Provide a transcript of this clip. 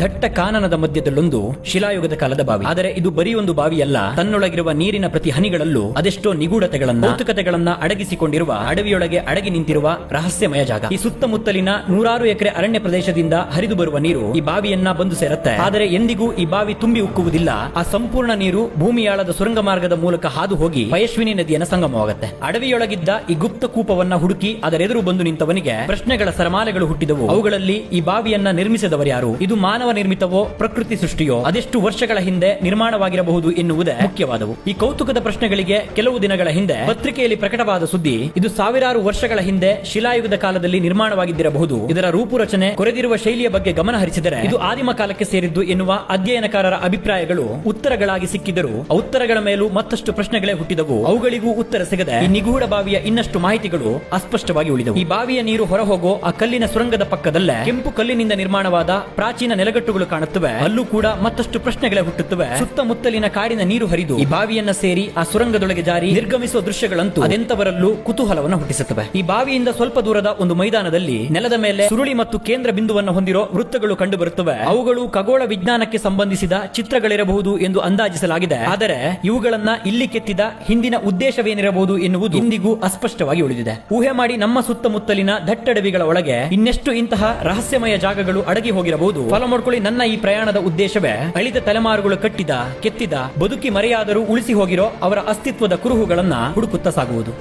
ದಟ್ಟ ಕಾನನದ ಮಧ್ಯದಲ್ಲೊಂದು ಶಿಲಾಯುಗದ ಕಾಲದ ಬಾವಿ. ಆದರೆ ಇದು ಬರೀ ಒಂದು ಬಾವಿಯಲ್ಲ, ತನ್ನೊಳಗಿರುವ ನೀರಿನ ಪ್ರತಿ ಹನಿಗಳಲ್ಲೂ ಅದೆಷ್ಟೋ ನಿಗೂಢತೆಗಳನ್ನ, ಕೌತುಕತೆಗಳನ್ನ ಅಡಗಿಸಿಕೊಂಡಿರುವ ಅಡವಿಯೊಳಗೆ ಅಡಗಿ ನಿಂತಿರುವ ರಹಸ್ಯಮಯ ಜಾಗ. ಈ ಸುತ್ತಮುತ್ತಲಿನ 100 ಎಕರೆ ಅರಣ್ಯ ಪ್ರದೇಶದಿಂದ ಹರಿದು ಬರುವ ನೀರು ಈ ಬಾವಿಯನ್ನ ಬಂದು ಸೇರುತ್ತೆ. ಆದರೆ ಎಂದಿಗೂ ಈ ಬಾವಿ ತುಂಬಿ ಉಕ್ಕುವುದಿಲ್ಲ. ಆ ಸಂಪೂರ್ಣ ನೀರು ಭೂಮಿಯಾಳದ ಸುರಂಗ ಮಾರ್ಗದ ಮೂಲಕ ಹಾದು ಹೋಗಿ ಪಯಸ್ವಿನಿ ನದಿಯನ್ನ ಸಂಗಮವಾಗುತ್ತೆ. ಅಡವಿಯೊಳಗಿದ್ದ ಈ ಗುಪ್ತ ಕೂಪವನ್ನ ಹುಡುಕಿ ಅದರೆದುರು ಬಂದು ನಿಂತವನಿಗೆ ಪ್ರಶ್ನೆಗಳ ಸರಮಾಲೆಗಳು ಹುಟ್ಟಿದವು. ಅವುಗಳಲ್ಲಿ ಈ ಬಾವಿಯನ್ನ ನಿರ್ಮಿಸಿದವರು ಯಾರು? ಇದು ಮಾನವ ನಿರ್ಮಿತವೋ ಪ್ರಕೃತಿ ಸೃಷ್ಟಿಯೋ? ಅದೆಷ್ಟು ವರ್ಷಗಳ ಹಿಂದೆ ನಿರ್ಮಾಣವಾಗಿರಬಹುದು ಎನ್ನುವುದೇ ಮುಖ್ಯವಾದವು. ಈ ಕೌತುಕದ ಪ್ರಶ್ನೆಗಳಿಗೆ ಕೆಲವು ದಿನಗಳ ಹಿಂದೆ ಪತ್ರಿಕೆಯಲ್ಲಿ ಪ್ರಕಟವಾದ ಸುದ್ದಿ ಇದು ಸಾವಿರಾರು ವರ್ಷಗಳ ಹಿಂದೆ ಶಿಲಾಯುಗದ ಕಾಲದಲ್ಲಿ ನಿರ್ಮಾಣವಾಗಿದ್ದಿರಬಹುದು. ಇದರ ರೂಪುರಚನೆ, ಕೊರೆದಿರುವ ಶೈಲಿಯ ಬಗ್ಗೆ ಗಮನ ಹರಿಸಿದರೆ ಇದು ಆದಿಮ ಕಾಲಕ್ಕೆ ಸೇರಿದ್ದು ಎನ್ನುವ ಅಧ್ಯಯನಕಾರರ ಅಭಿಪ್ರಾಯಗಳು ಉತ್ತರಗಳಾಗಿ ಸಿಕ್ಕಿದರೂ ಆ ಉತ್ತರಗಳ ಮೇಲೂ ಮತ್ತಷ್ಟು ಪ್ರಶ್ನೆಗಳೇ ಹುಟ್ಟಿದವು. ಅವುಗಳಿಗೂ ಉತ್ತರ ಸಿಗದೆ ಈ ನಿಗೂಢ ಬಾವಿಯ ಇನ್ನಷ್ಟು ಮಾಹಿತಿಗಳು ಅಸ್ಪಷ್ಟವಾಗಿ ಉಳಿದವು. ಈ ಬಾವಿಯ ನೀರು ಹೊರಹೋಗೋ ಆ ಕಲ್ಲಿನ ಸುರಂಗದ ಪಕ್ಕದಲ್ಲೇ ಕೆಂಪು ಕಲ್ಲಿನಿಂದ ನಿರ್ಮಾಣವಾದ ಪ್ರಾಚೀನ ನೆಲಗಟ್ಟುಗಳು ಕಾಣುತ್ತವೆ. ಅಲ್ಲೂ ಕೂಡ ಮತ್ತಷ್ಟು ಪ್ರಶ್ನೆಗಳೇ ಹುಟ್ಟುತ್ತವೆ. ಸುತ್ತಮುತ್ತಲಿನ ಕಾಡಿನ ನೀರು ಹರಿದು ಈ ಬಾವಿಯನ್ನ ಸೇರಿ ಆ ಸುರಂಗದೊಳಗೆ ಜಾರಿ ನಿರ್ಗಮಿಸುವ ದೃಶ್ಯಗಳಂತೂ ಅದೆಂತವರಲ್ಲೂ ಕುತೂಹಲವನ್ನು ಹುಟ್ಟಿಸುತ್ತವೆ. ಈ ಬಾವಿಯಿಂದ ಸ್ವಲ್ಪ ದೂರದ ಒಂದು ಮೈದಾನದಲ್ಲಿ ನೆಲದ ಮೇಲೆ ಸುರುಳಿ ಮತ್ತು ಕೇಂದ್ರ ಬಿಂದುವನ್ನು ಹೊಂದಿರೋ ವೃತ್ತಗಳು ಕಂಡು ಬರುತ್ತವೆ. ಅವುಗಳು ಖಗೋಳ ವಿಜ್ಞಾನಕ್ಕೆ ಸಂಬಂಧಿಸಿದ ಚಿತ್ರಗಳಿರಬಹುದು ಎಂದು ಅಂದಾಜಿಸಲಾಗಿದೆ. ಆದರೆ ಇವುಗಳನ್ನ ಇಲ್ಲಿ ಕೆತ್ತಿದ ಹಿಂದಿನ ಉದ್ದೇಶವೇನಿರಬಹುದು ಎನ್ನುವುದು ಇಂದಿಗೂ ಅಸ್ಪಷ್ಟವಾಗಿ ಉಳಿದಿದೆ. ಊಹೆ ಮಾಡಿ ನಮ್ಮ ಸುತ್ತಮುತ್ತಲಿನ ದಟ್ಟಡವಿಗಳ ಒಳಗೆ ಇನ್ನೆಷ್ಟು ಇಂತಹ ರಹಸ್ಯಮಯ ಜಾಗಗಳು ಅಡಗಿ ಹೋಗಿರಬಹುದು. ಫಾಲೋ ಮಾಡ್ಕೊಳ್ಳಿ. ನನ್ನ ಈ ಪ್ರಯಾಣದ ಉದ್ದೇಶವೇ ಅಳಿದ ತಲೆಮಾರುಗಳು ಕಟ್ಟಿದ, ಕೆತ್ತಿದ, ಬದುಕಿ ಮರೆಯಾದರೂ ಉಳಿಸಿ ಹೋಗಿರೋ ಅವರ ಅಸ್ತಿತ್ವದ ಕುರುಹುಗಳನ್ನ ಹುಡುಕುತ್ತಾ ಸಾಗುವುದು.